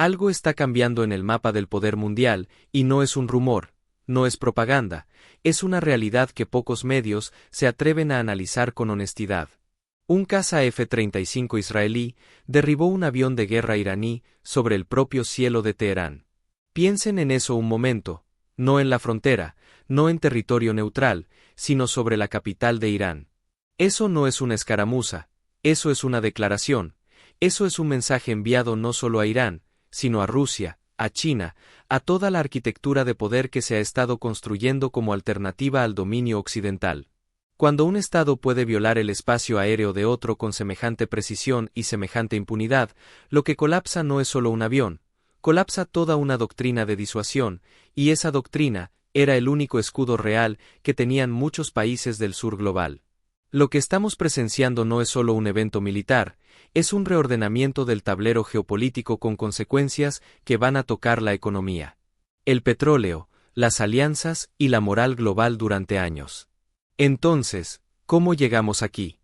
Algo está cambiando en el mapa del poder mundial, y no es un rumor, no es propaganda, es una realidad que pocos medios se atreven a analizar con honestidad. Un caza F-35 israelí derribó un avión de guerra iraní sobre el propio cielo de Teherán. Piensen en eso un momento, no en la frontera, no en territorio neutral, sino sobre la capital de Irán. Eso no es una escaramuza, eso es una declaración, eso es un mensaje enviado no solo a Irán, sino a Rusia, a China, a toda la arquitectura de poder que se ha estado construyendo como alternativa al dominio occidental. Cuando un Estado puede violar el espacio aéreo de otro con semejante precisión y semejante impunidad, lo que colapsa no es solo un avión, colapsa toda una doctrina de disuasión, y esa doctrina era el único escudo real que tenían muchos países del sur global. Lo que estamos presenciando no es solo un evento militar, es un reordenamiento del tablero geopolítico con consecuencias que van a tocar la economía, el petróleo, las alianzas y la moral global durante años. Entonces, ¿cómo llegamos aquí?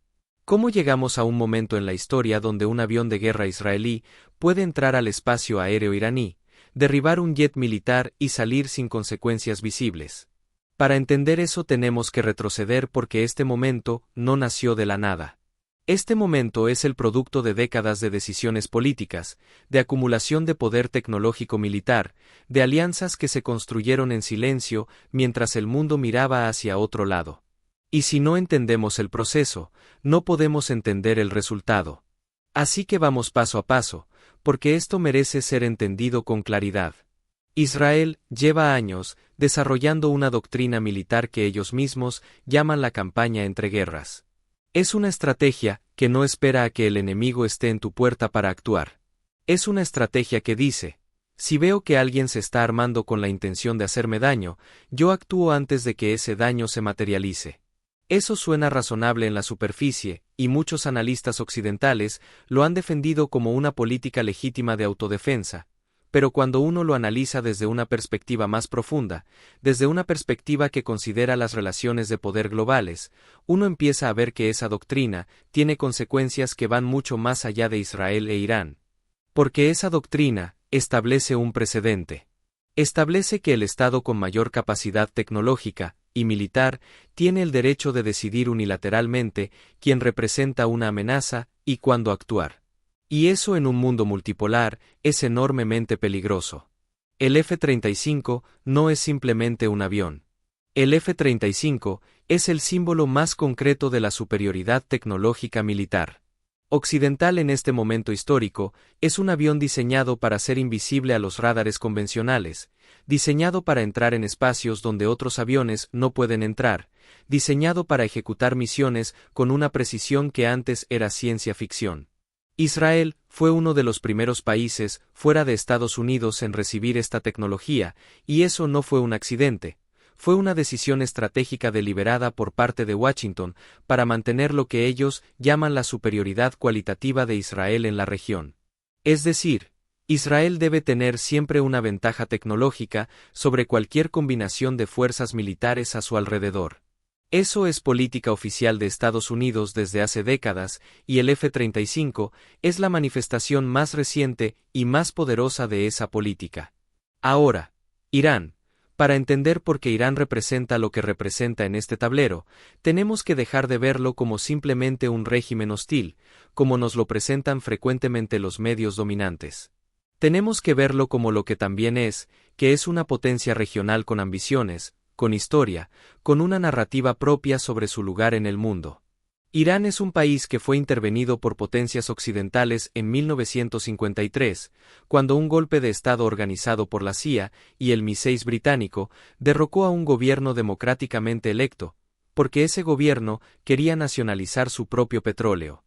¿Cómo llegamos a un momento en la historia donde un avión de guerra israelí puede entrar al espacio aéreo iraní, derribar un jet militar y salir sin consecuencias visibles? Para entender eso tenemos que retroceder porque este momento no nació de la nada. Este momento es el producto de décadas de decisiones políticas, de acumulación de poder tecnológico militar, de alianzas que se construyeron en silencio mientras el mundo miraba hacia otro lado. Y si no entendemos el proceso, no podemos entender el resultado. Así que vamos paso a paso, porque esto merece ser entendido con claridad. Israel lleva años desarrollando una doctrina militar que ellos mismos llaman la campaña entre guerras. Es una estrategia que no espera a que el enemigo esté en tu puerta para actuar. Es una estrategia que dice, si veo que alguien se está armando con la intención de hacerme daño, yo actúo antes de que ese daño se materialice. Eso suena razonable en la superficie, y muchos analistas occidentales lo han defendido como una política legítima de autodefensa. Pero cuando uno lo analiza desde una perspectiva más profunda, desde una perspectiva que considera las relaciones de poder globales, uno empieza a ver que esa doctrina tiene consecuencias que van mucho más allá de Israel e Irán. Porque esa doctrina establece un precedente. Establece que el Estado con mayor capacidad tecnológica y militar tiene el derecho de decidir unilateralmente quién representa una amenaza y cuándo actuar. Y eso en un mundo multipolar es enormemente peligroso. El F-35 no es simplemente un avión. El F-35 es el símbolo más concreto de la superioridad tecnológica militar occidental en este momento histórico. Es un avión diseñado para ser invisible a los radares convencionales, diseñado para entrar en espacios donde otros aviones no pueden entrar, diseñado para ejecutar misiones con una precisión que antes era ciencia ficción. Israel fue uno de los primeros países fuera de Estados Unidos en recibir esta tecnología, y eso no fue un accidente. Fue una decisión estratégica deliberada por parte de Washington para mantener lo que ellos llaman la superioridad cualitativa de Israel en la región. Es decir, Israel debe tener siempre una ventaja tecnológica sobre cualquier combinación de fuerzas militares a su alrededor. Eso es política oficial de Estados Unidos desde hace décadas, y el F-35 es la manifestación más reciente y más poderosa de esa política. Ahora, Irán. Para entender por qué Irán representa lo que representa en este tablero, tenemos que dejar de verlo como simplemente un régimen hostil, como nos lo presentan frecuentemente los medios dominantes. Tenemos que verlo como lo que también es, que es una potencia regional con ambiciones, con historia, con una narrativa propia sobre su lugar en el mundo. Irán es un país que fue intervenido por potencias occidentales en 1953, cuando un golpe de Estado organizado por la CIA y el MI6 británico derrocó a un gobierno democráticamente electo, porque ese gobierno quería nacionalizar su propio petróleo.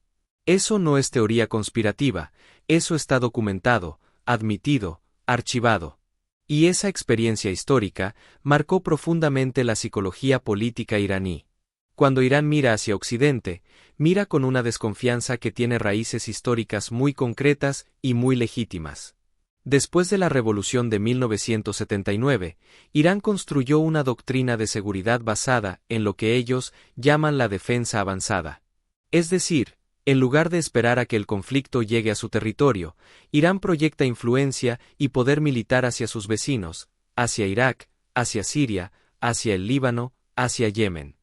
Eso no es teoría conspirativa, eso está documentado, admitido, archivado. Y esa experiencia histórica marcó profundamente la psicología política iraní. Cuando Irán mira hacia Occidente, mira con una desconfianza que tiene raíces históricas muy concretas y muy legítimas. Después de la revolución de 1979, Irán construyó una doctrina de seguridad basada en lo que ellos llaman la defensa avanzada. Es decir, En lugar de esperar a que el conflicto llegue a su territorio, Irán proyecta influencia y poder militar hacia sus vecinos, hacia Irak, hacia Siria, hacia el Líbano, hacia Yemen.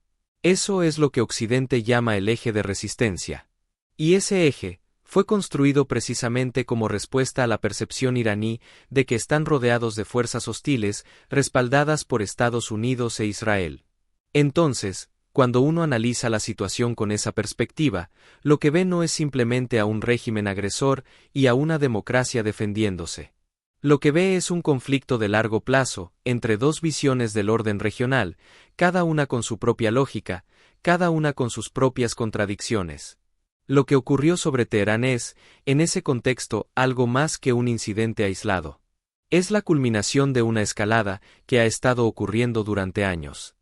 Eso es lo que Occidente llama el eje de resistencia. Y ese eje fue construido precisamente como respuesta a la percepción iraní de que están rodeados de fuerzas hostiles respaldadas por Estados Unidos e Israel. Entonces, cuando uno analiza la situación con esa perspectiva, lo que ve no es simplemente a un régimen agresor y a una democracia defendiéndose. Lo que ve es un conflicto de largo plazo, entre dos visiones del orden regional, cada una con su propia lógica, cada una con sus propias contradicciones. Lo que ocurrió sobre Teherán es, en ese contexto, algo más que un incidente aislado. Es la culminación de una escalada que ha estado ocurriendo durante años.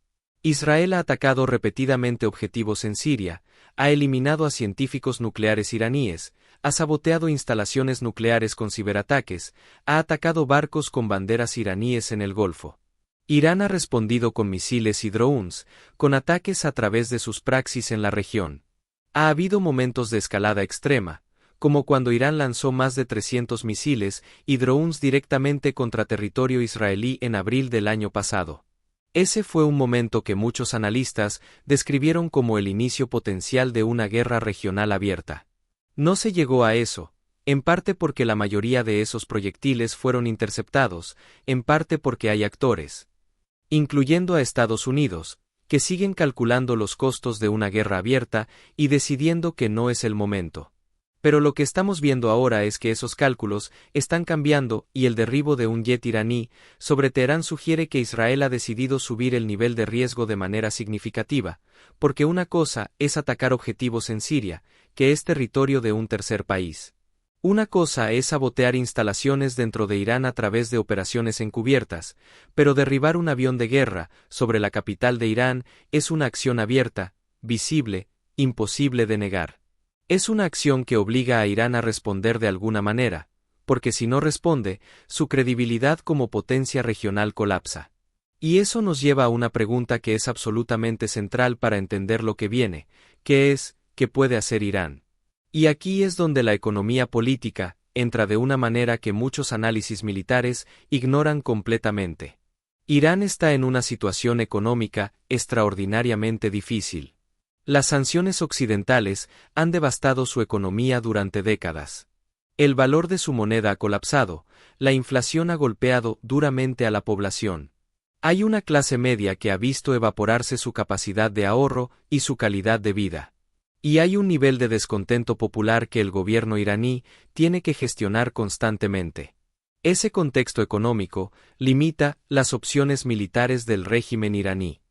Israel ha atacado repetidamente objetivos en Siria, ha eliminado a científicos nucleares iraníes, ha saboteado instalaciones nucleares con ciberataques, ha atacado barcos con banderas iraníes en el Golfo. Irán ha respondido con misiles y drones, con ataques a través de sus praxis en la región. Ha habido momentos de escalada extrema, como cuando Irán lanzó más de 300 misiles y drones directamente contra territorio israelí en abril del año pasado. Ese fue un momento que muchos analistas describieron como el inicio potencial de una guerra regional abierta. No se llegó a eso, en parte porque la mayoría de esos proyectiles fueron interceptados, en parte porque hay actores, incluyendo a Estados Unidos, que siguen calculando los costos de una guerra abierta y decidiendo que no es el momento. Pero lo que estamos viendo ahora es que esos cálculos están cambiando y el derribo de un jet iraní sobre Teherán sugiere que Israel ha decidido subir el nivel de riesgo de manera significativa, porque una cosa es atacar objetivos en Siria, que es territorio de un tercer país. Una cosa es sabotear instalaciones dentro de Irán a través de operaciones encubiertas, pero derribar un avión de guerra sobre la capital de Irán es una acción abierta, visible, imposible de negar. Es una acción que obliga a Irán a responder de alguna manera, porque si no responde, su credibilidad como potencia regional colapsa. Y eso nos lleva a una pregunta que es absolutamente central para entender lo que viene, que es, ¿qué puede hacer Irán? Y aquí es donde la economía política entra de una manera que muchos análisis militares ignoran completamente. Irán está en una situación económica extraordinariamente difícil. Las sanciones occidentales han devastado su economía durante décadas. El valor de su moneda ha colapsado, la inflación ha golpeado duramente a la población. Hay una clase media que ha visto evaporarse su capacidad de ahorro y su calidad de vida. Y hay un nivel de descontento popular que el gobierno iraní tiene que gestionar constantemente. Ese contexto económico limita las opciones militares del régimen iraní.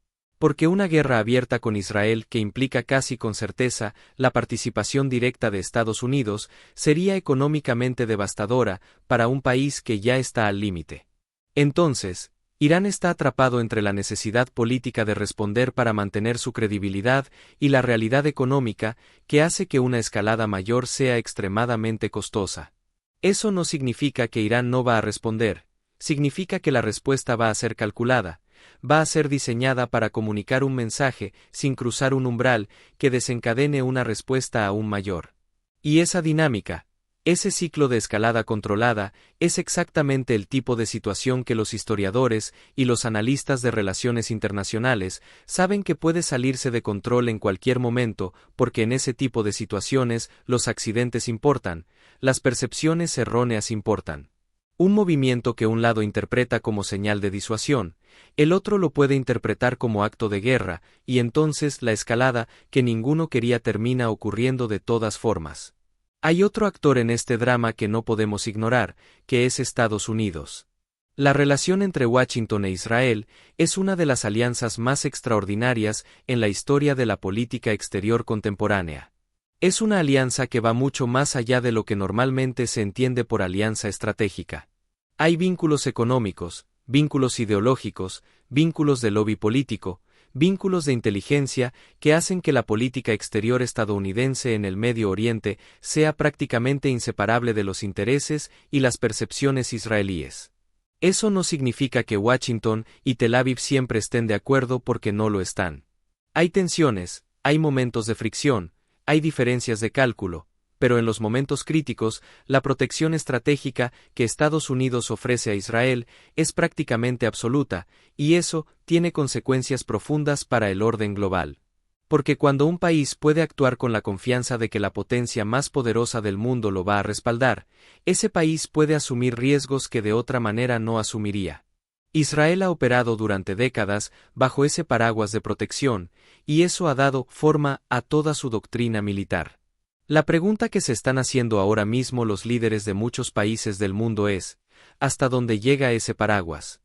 Porque una guerra abierta con Israel que implica casi con certeza la participación directa de Estados Unidos sería económicamente devastadora para un país que ya está al límite. Entonces, Irán está atrapado entre la necesidad política de responder para mantener su credibilidad y la realidad económica que hace que una escalada mayor sea extremadamente costosa. Eso no significa que Irán no va a responder, significa que la respuesta va a ser calculada, va a ser diseñada para comunicar un mensaje sin cruzar un umbral que desencadene una respuesta aún mayor. Y esa dinámica, ese ciclo de escalada controlada, es exactamente el tipo de situación que los historiadores y los analistas de relaciones internacionales saben que puede salirse de control en cualquier momento, porque en ese tipo de situaciones los accidentes importan, las percepciones erróneas importan. Un movimiento que un lado interpreta como señal de disuasión, el otro lo puede interpretar como acto de guerra, y entonces la escalada que ninguno quería termina ocurriendo de todas formas. Hay otro actor en este drama que no podemos ignorar, que es Estados Unidos. La relación entre Washington e Israel es una de las alianzas más extraordinarias en la historia de la política exterior contemporánea. Es una alianza que va mucho más allá de lo que normalmente se entiende por alianza estratégica. Hay vínculos económicos, vínculos ideológicos, vínculos de lobby político, vínculos de inteligencia que hacen que la política exterior estadounidense en el Medio Oriente sea prácticamente inseparable de los intereses y las percepciones israelíes. Eso no significa que Washington y Tel Aviv siempre estén de acuerdo porque no lo están. Hay tensiones, hay momentos de fricción, hay diferencias de cálculo, pero en los momentos críticos, la protección estratégica que Estados Unidos ofrece a Israel es prácticamente absoluta, y eso tiene consecuencias profundas para el orden global. Porque cuando un país puede actuar con la confianza de que la potencia más poderosa del mundo lo va a respaldar, ese país puede asumir riesgos que de otra manera no asumiría. Israel ha operado durante décadas bajo ese paraguas de protección, y eso ha dado forma a toda su doctrina militar. La pregunta que se están haciendo ahora mismo los líderes de muchos países del mundo es, ¿hasta dónde llega ese paraguas?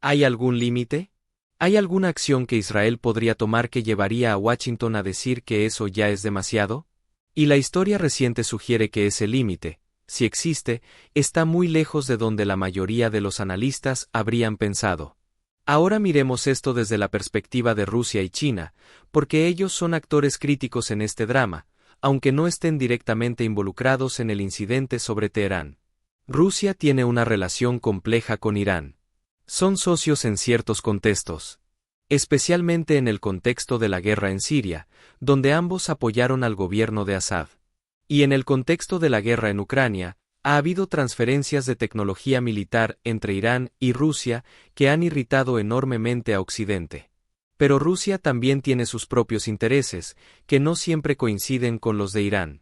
¿Hay algún límite? ¿Hay alguna acción que Israel podría tomar que llevaría a Washington a decir que eso ya es demasiado? Y la historia reciente sugiere que ese límite, si existe, está muy lejos de donde la mayoría de los analistas habrían pensado. Ahora miremos esto desde la perspectiva de Rusia y China, porque ellos son actores críticos en este drama, aunque no estén directamente involucrados en el incidente sobre Teherán. Rusia tiene una relación compleja con Irán. Son socios en ciertos contextos, especialmente en el contexto de la guerra en Siria, donde ambos apoyaron al gobierno de Assad. Y en el contexto de la guerra en Ucrania, ha habido transferencias de tecnología militar entre Irán y Rusia que han irritado enormemente a Occidente. Pero Rusia también tiene sus propios intereses, que no siempre coinciden con los de Irán.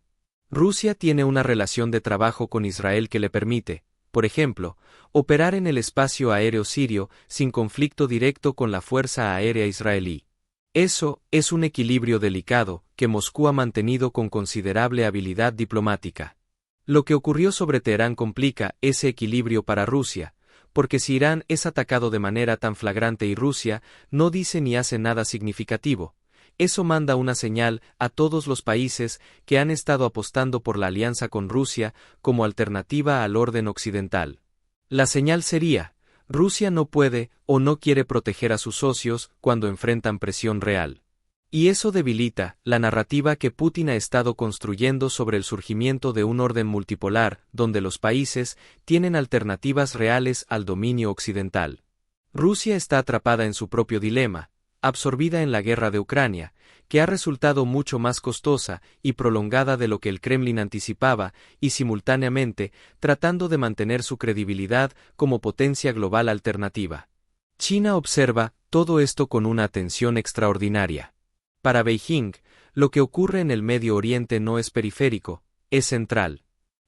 Rusia tiene una relación de trabajo con Israel que le permite, por ejemplo, operar en el espacio aéreo sirio sin conflicto directo con la Fuerza Aérea Israelí. Eso es un equilibrio delicado que Moscú ha mantenido con considerable habilidad diplomática. Lo que ocurrió sobre Teherán complica ese equilibrio para Rusia, porque si Irán es atacado de manera tan flagrante y Rusia no dice ni hace nada significativo, eso manda una señal a todos los países que han estado apostando por la alianza con Rusia como alternativa al orden occidental. La señal sería, Rusia no puede o no quiere proteger a sus socios cuando enfrentan presión real. Y eso debilita la narrativa que Putin ha estado construyendo sobre el surgimiento de un orden multipolar, donde los países tienen alternativas reales al dominio occidental. Rusia está atrapada en su propio dilema, absorbida en la guerra de Ucrania, que ha resultado mucho más costosa y prolongada de lo que el Kremlin anticipaba, y simultáneamente tratando de mantener su credibilidad como potencia global alternativa. China observa todo esto con una atención extraordinaria. Para Beijing, lo que ocurre en el Medio Oriente no es periférico, es central.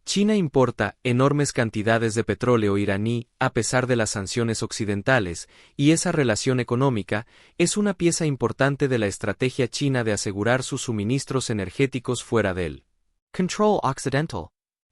China importa enormes cantidades de petróleo iraní a pesar de las sanciones occidentales, y esa relación económica es una pieza importante de la estrategia china de asegurar sus suministros energéticos fuera del control occidental.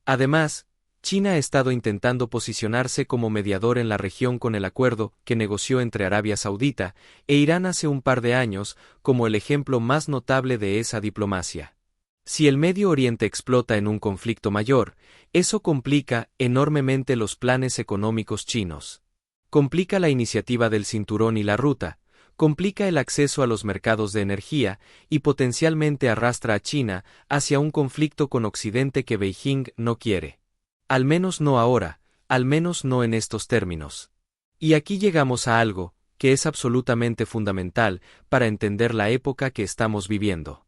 Además, China ha estado intentando posicionarse como mediador en la región con el acuerdo que negoció entre Arabia Saudita e Irán hace un par de años como el ejemplo más notable de esa diplomacia. Si el Medio Oriente explota en un conflicto mayor, eso complica enormemente los planes económicos chinos. Complica la iniciativa del cinturón y la ruta, complica el acceso a los mercados de energía y potencialmente arrastra a China hacia un conflicto con Occidente que Beijing no quiere. Al menos no ahora, al menos no en estos términos. Y aquí llegamos a algo que es absolutamente fundamental para entender la época que estamos viviendo.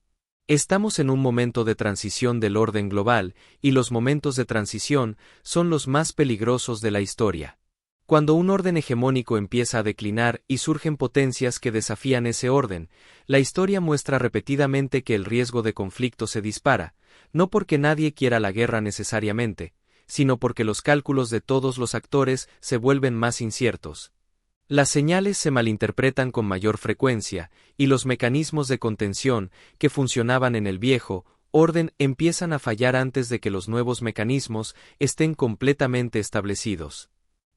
Estamos en un momento de transición del orden global, y los momentos de transición son los más peligrosos de la historia. Cuando un orden hegemónico empieza a declinar y surgen potencias que desafían ese orden, la historia muestra repetidamente que el riesgo de conflicto se dispara, no porque nadie quiera la guerra necesariamente, sino porque los cálculos de todos los actores se vuelven más inciertos. Las señales se malinterpretan con mayor frecuencia, y los mecanismos de contención que funcionaban en el viejo orden empiezan a fallar antes de que los nuevos mecanismos estén completamente establecidos.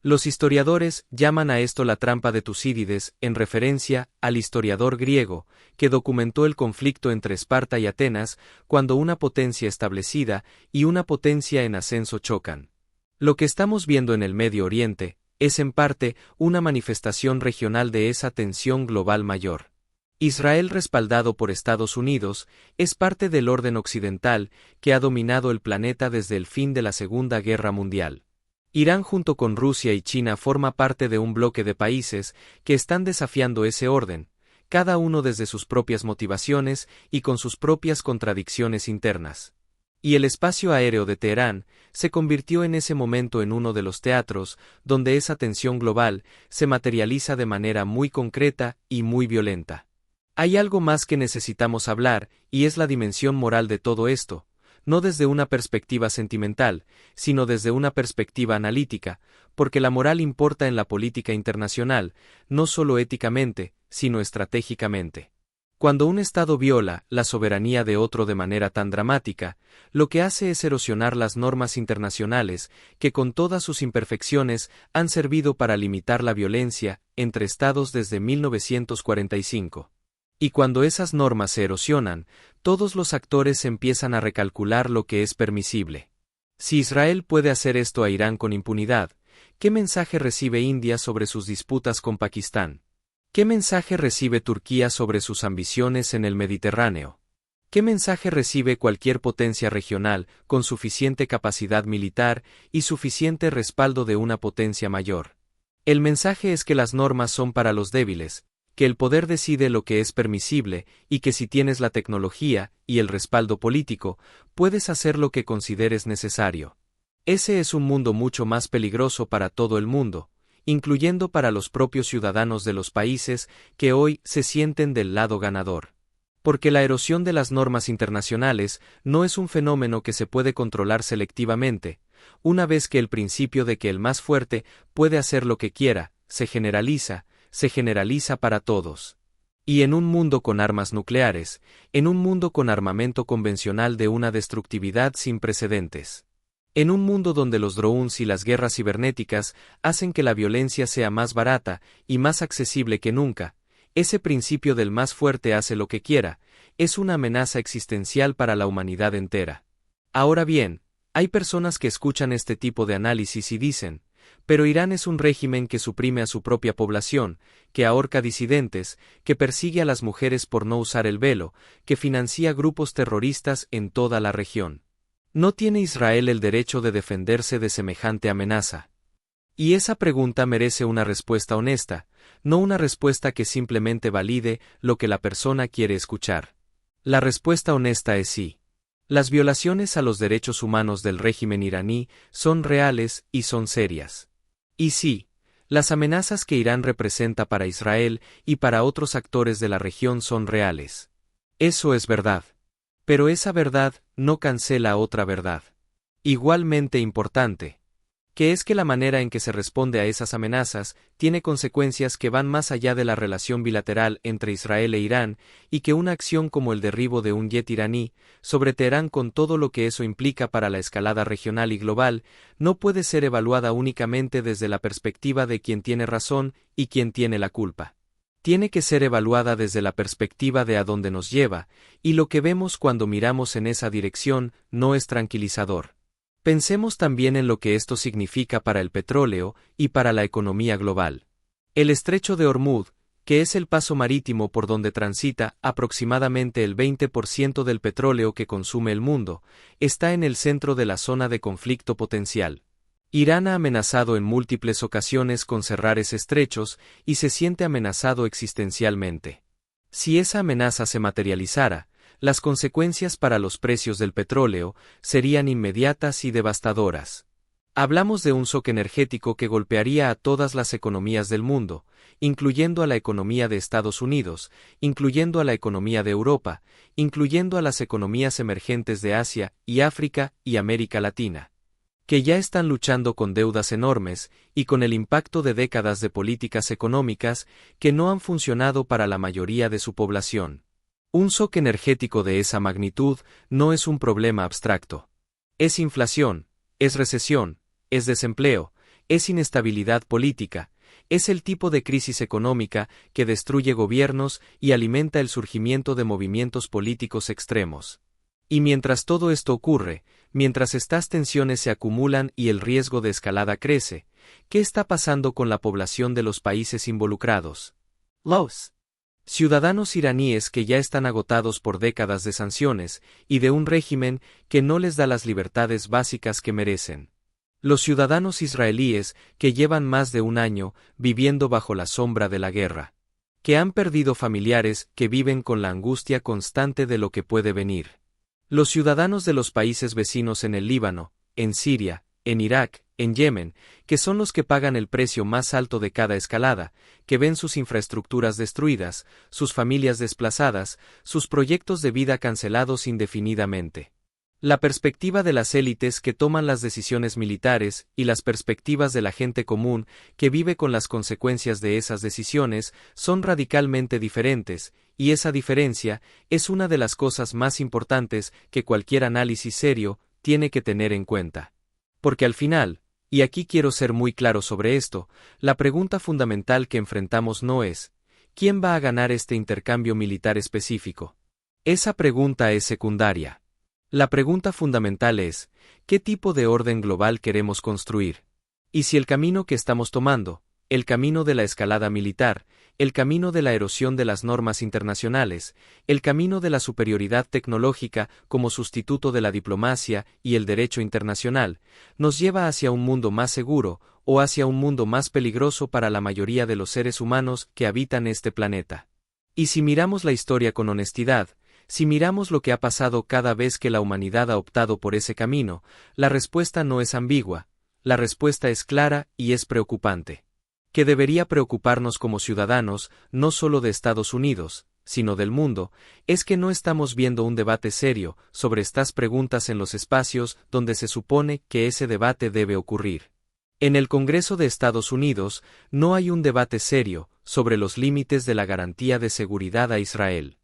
Los historiadores llaman a esto la trampa de Tucídides, en referencia al historiador griego, que documentó el conflicto entre Esparta y Atenas cuando una potencia establecida y una potencia en ascenso chocan. Lo que estamos viendo en el Medio Oriente es en parte una manifestación regional de esa tensión global mayor. Israel, respaldado por Estados Unidos, es parte del orden occidental que ha dominado el planeta desde el fin de la Segunda Guerra Mundial. Irán junto con Rusia y China forma parte de un bloque de países que están desafiando ese orden, cada uno desde sus propias motivaciones y con sus propias contradicciones internas. Y el espacio aéreo de Teherán se convirtió en ese momento en uno de los teatros donde esa tensión global se materializa de manera muy concreta y muy violenta. Hay algo más que necesitamos hablar, y es la dimensión moral de todo esto, no desde una perspectiva sentimental, sino desde una perspectiva analítica, porque la moral importa en la política internacional, no solo éticamente, sino estratégicamente. Cuando un Estado viola la soberanía de otro de manera tan dramática, lo que hace es erosionar las normas internacionales que con todas sus imperfecciones han servido para limitar la violencia entre Estados desde 1945. Y cuando esas normas se erosionan, todos los actores empiezan a recalcular lo que es permisible. Si Israel puede hacer esto a Irán con impunidad, ¿qué mensaje recibe India sobre sus disputas con Pakistán? ¿Qué mensaje recibe Turquía sobre sus ambiciones en el Mediterráneo? ¿Qué mensaje recibe cualquier potencia regional con suficiente capacidad militar y suficiente respaldo de una potencia mayor? El mensaje es que las normas son para los débiles, que el poder decide lo que es permisible y que si tienes la tecnología y el respaldo político, puedes hacer lo que consideres necesario. Ese es un mundo mucho más peligroso para todo el mundo, incluyendo para los propios ciudadanos de los países que hoy se sienten del lado ganador. Porque la erosión de las normas internacionales no es un fenómeno que se puede controlar selectivamente, una vez que el principio de que el más fuerte puede hacer lo que quiera, se generaliza para todos. Y en un mundo con armas nucleares, en un mundo con armamento convencional de una destructividad sin precedentes. En un mundo donde los drones y las guerras cibernéticas hacen que la violencia sea más barata y más accesible que nunca, ese principio del más fuerte hace lo que quiera, es una amenaza existencial para la humanidad entera. Ahora bien, hay personas que escuchan este tipo de análisis y dicen, pero Irán es un régimen que suprime a su propia población, que ahorca disidentes, que persigue a las mujeres por no usar el velo, que financia grupos terroristas en toda la región. ¿No tiene Israel el derecho de defenderse de semejante amenaza? Y esa pregunta merece una respuesta honesta, no una respuesta que simplemente valide lo que la persona quiere escuchar. La respuesta honesta es sí. Las violaciones a los derechos humanos del régimen iraní son reales y son serias. Y sí, las amenazas que Irán representa para Israel y para otros actores de la región son reales. Eso es verdad. Pero esa verdad no cancela otra verdad, igualmente importante, que es que la manera en que se responde a esas amenazas tiene consecuencias que van más allá de la relación bilateral entre Israel e Irán, y que una acción como el derribo de un jet iraní sobre Teherán con todo lo que eso implica para la escalada regional y global, no puede ser evaluada únicamente desde la perspectiva de quién tiene razón y quién tiene la culpa. Tiene que ser evaluada desde la perspectiva de a dónde nos lleva, y lo que vemos cuando miramos en esa dirección no es tranquilizador. Pensemos también en lo que esto significa para el petróleo y para la economía global. El estrecho de Hormuz, que es el paso marítimo por donde transita aproximadamente el 20% del petróleo que consume el mundo, está en el centro de la zona de conflicto potencial. Irán ha amenazado en múltiples ocasiones con cerrar ese estrechos y se siente amenazado existencialmente. Si esa amenaza se materializara, las consecuencias para los precios del petróleo serían inmediatas y devastadoras. Hablamos de un shock energético que golpearía a todas las economías del mundo, incluyendo a la economía de Estados Unidos, incluyendo a la economía de Europa, incluyendo a las economías emergentes de Asia y África y América Latina, que ya están luchando con deudas enormes y con el impacto de décadas de políticas económicas que no han funcionado para la mayoría de su población. Un shock energético de esa magnitud no es un problema abstracto. Es inflación, es recesión, es desempleo, es inestabilidad política, es el tipo de crisis económica que destruye gobiernos y alimenta el surgimiento de movimientos políticos extremos. Y mientras todo esto ocurre, mientras estas tensiones se acumulan y el riesgo de escalada crece, ¿qué está pasando con la población de los países involucrados? Los ciudadanos iraníes que ya están agotados por décadas de sanciones y de un régimen que no les da las libertades básicas que merecen. Los ciudadanos israelíes que llevan más de un año viviendo bajo la sombra de la guerra. que han perdido familiares, que viven con la angustia constante de lo que puede venir. Los ciudadanos de los países vecinos en el Líbano, en Siria, en Irak, en Yemen, que son los que pagan el precio más alto de cada escalada, que ven sus infraestructuras destruidas, sus familias desplazadas, sus proyectos de vida cancelados indefinidamente. La perspectiva de las élites que toman las decisiones militares y las perspectivas de la gente común que vive con las consecuencias de esas decisiones son radicalmente diferentes, y esa diferencia es una de las cosas más importantes que cualquier análisis serio tiene que tener en cuenta. Porque al final, y aquí quiero ser muy claro sobre esto, la pregunta fundamental que enfrentamos no es, ¿quién va a ganar este intercambio militar específico? Esa pregunta es secundaria. La pregunta fundamental es, ¿qué tipo de orden global queremos construir? Y si el camino que estamos tomando, el camino de la escalada militar, el camino de la erosión de las normas internacionales, el camino de la superioridad tecnológica como sustituto de la diplomacia y el derecho internacional, nos lleva hacia un mundo más seguro o hacia un mundo más peligroso para la mayoría de los seres humanos que habitan este planeta. Y si miramos la historia con honestidad, si miramos lo que ha pasado cada vez que la humanidad ha optado por ese camino, la respuesta no es ambigua, la respuesta es clara y es preocupante. Que debería preocuparnos como ciudadanos, no solo de Estados Unidos, sino del mundo, es que no estamos viendo un debate serio sobre estas preguntas en los espacios donde se supone que ese debate debe ocurrir. En el Congreso de Estados Unidos no hay un debate serio sobre los límites de la garantía de seguridad a Israel.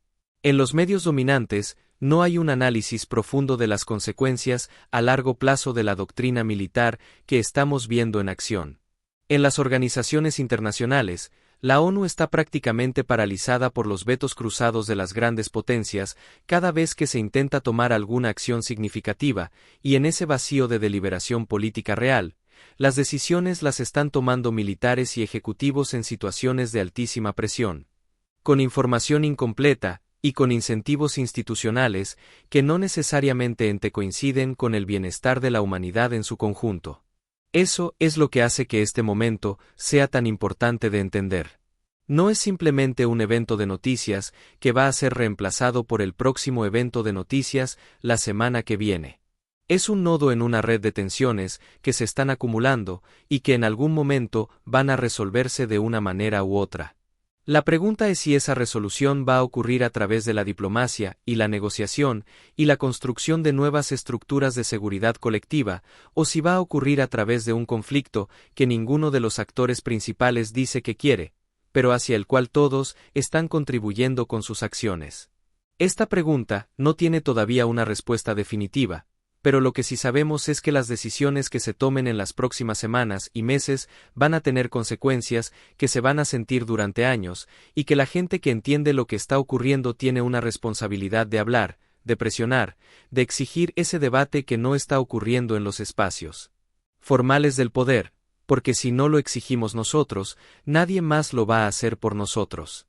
En los medios dominantes, no hay un análisis profundo de las consecuencias a largo plazo de la doctrina militar que estamos viendo en acción. En las organizaciones internacionales, la ONU está prácticamente paralizada por los vetos cruzados de las grandes potencias cada vez que se intenta tomar alguna acción significativa, y en ese vacío de deliberación política real, las decisiones las están tomando militares y ejecutivos en situaciones de altísima presión, con información incompleta, y con incentivos institucionales que no necesariamente coinciden con el bienestar de la humanidad en su conjunto. Eso es lo que hace que este momento sea tan importante de entender. No es simplemente un evento de noticias que va a ser reemplazado por el próximo evento de noticias la semana que viene. Es un nodo en una red de tensiones que se están acumulando y que en algún momento van a resolverse de una manera u otra. La pregunta es si esa resolución va a ocurrir a través de la diplomacia y la negociación y la construcción de nuevas estructuras de seguridad colectiva, o si va a ocurrir a través de un conflicto que ninguno de los actores principales dice que quiere, pero hacia el cual todos están contribuyendo con sus acciones. Esta pregunta no tiene todavía una respuesta definitiva, pero lo que sí sabemos es que las decisiones que se tomen en las próximas semanas y meses van a tener consecuencias que se van a sentir durante años, y que la gente que entiende lo que está ocurriendo tiene una responsabilidad de hablar, de presionar, de exigir ese debate que no está ocurriendo en los espacios formales del poder, porque si no lo exigimos nosotros, nadie más lo va a hacer por nosotros.